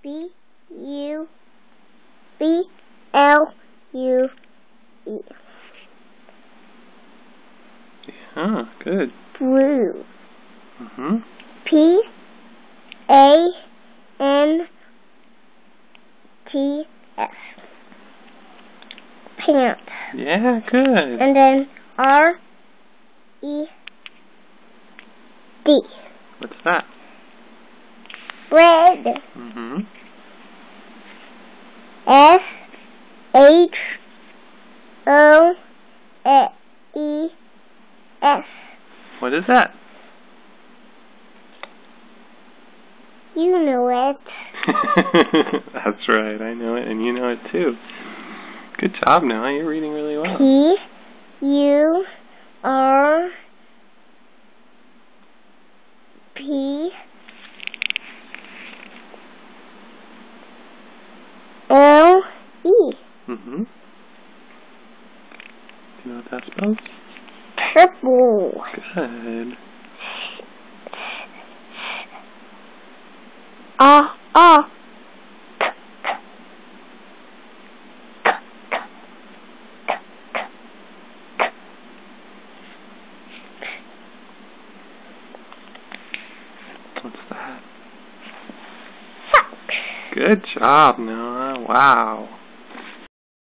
B-U-B-L-U-E. Yeah, good. Blue. Mhm. P-A-N-T-S. Pants. Yeah, good. And then R-E-D. What's that? Red. Mhm. S-H-O-E-S. What is that? You know it. That's right, I know it, and you know it too. Good job, Noah. You're reading really well. P-U-R-P-L-E. Mhm. Do you know what that spells? Purple. Good. What's that? Fox. Good job, Noah. Wow.